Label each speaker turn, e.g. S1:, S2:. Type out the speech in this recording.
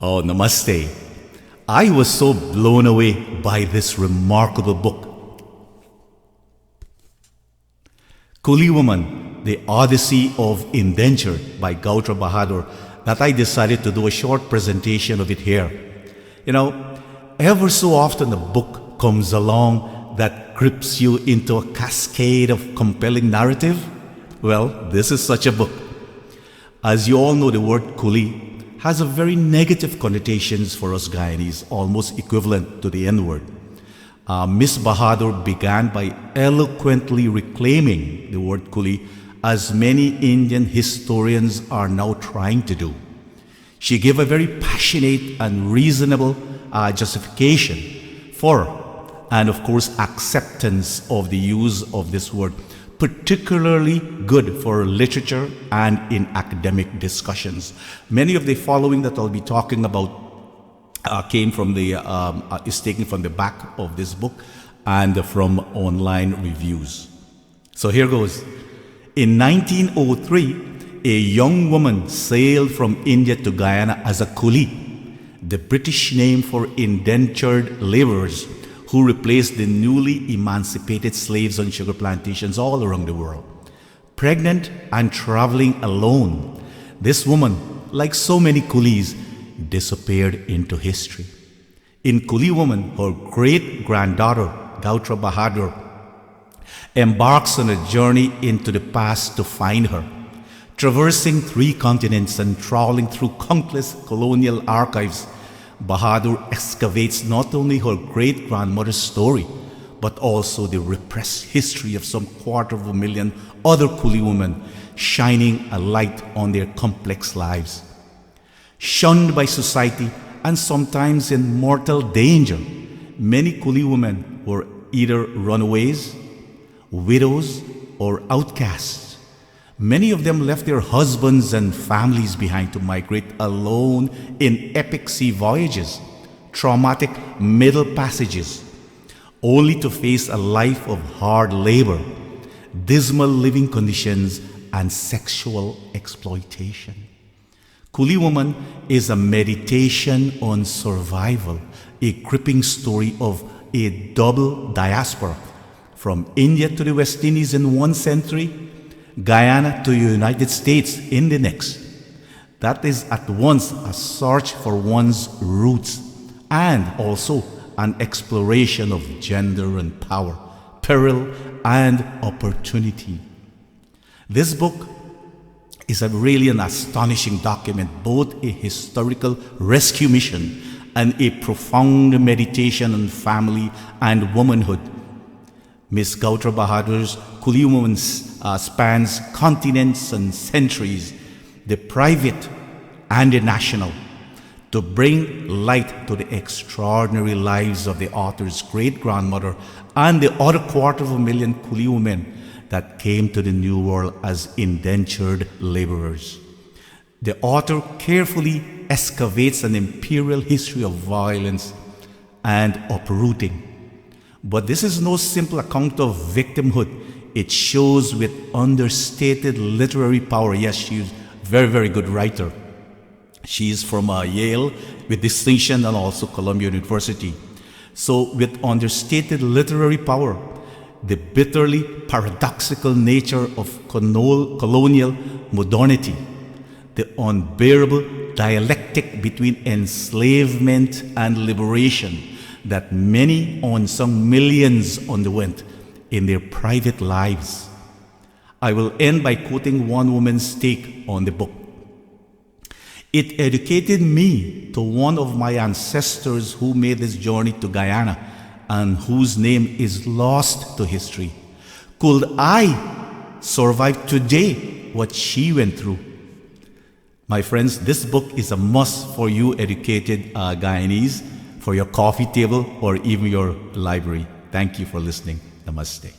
S1: Oh, namaste. I was so blown away by this remarkable book. Coolie Woman, the Odyssey of Indenture by Gaiutra Bahadur, that I decided to do a short presentation of it here. You know, ever so often a book comes along that grips you into a cascade of compelling narrative. Well, this is such a book. As you all know, the word coolie has a very negative connotations for us Guyanese, almost equivalent to the N-word. Miss Bahadur began by eloquently reclaiming the word coolie, as many Indian historians are now trying to do. She gave a very passionate and reasonable justification for, and of course acceptance of the use of this word, particularly good for literature and in academic discussions. Many of the following that I'll be talking about came from the is taken from the back of this book and from online reviews. So here goes. In 1903, a young woman sailed from India to Guyana as a coolie, the British name for indentured laborers who replaced the newly emancipated slaves on sugar plantations all around the world. Pregnant and traveling alone, this woman, like so many coolies, disappeared into history. In Coolie Woman, her great-granddaughter, Gaiutra Bahadur, embarks on a journey into the past to find her. Traversing 3 continents and trawling through countless colonial archives, Bahadur excavates not only her great-grandmother's story, but also the repressed history of some 250,000 other coolie women, shining a light on their complex lives. Shunned by society and sometimes in mortal danger, many coolie women were either runaways, widows, or outcasts. Many of them left their husbands and families behind to migrate alone in epic sea voyages, traumatic middle passages, only to face a life of hard labor, dismal living conditions, and sexual exploitation. Coolie Woman is a meditation on survival, a gripping story of a double diaspora, from India to the West Indies in one century, Guyana to the United States in the next. That is at once a search for one's roots and also an exploration of gender and power, peril and opportunity. This book is really an astonishing document, both a historical rescue mission and a profound meditation on family and womanhood. Miss Gaiutra Bahadur's Coolie Woman spans continents and centuries, the private and the national, to bring light to the extraordinary lives of the author's great-grandmother and the other 250,000 coolie women that came to the New World as indentured laborers. The author carefully excavates an imperial history of violence and uprooting. But this is no simple account of victimhood. It shows with understated literary power. Yes, she's a very, very good writer. She is from Yale with distinction and also Columbia University. So with understated literary power, the bitterly paradoxical nature of colonial modernity, the unbearable dialectic between enslavement and liberation that many unsung millions underwent in their private lives. I will end by quoting one woman's take on the book. It educated me to one of my ancestors who made this journey to Guyana and whose name is lost to history. Could I survive today what she went through? My friends, this book is a must for you educated Guyanese, for your coffee table or even your library. Thank you for listening. Namaste.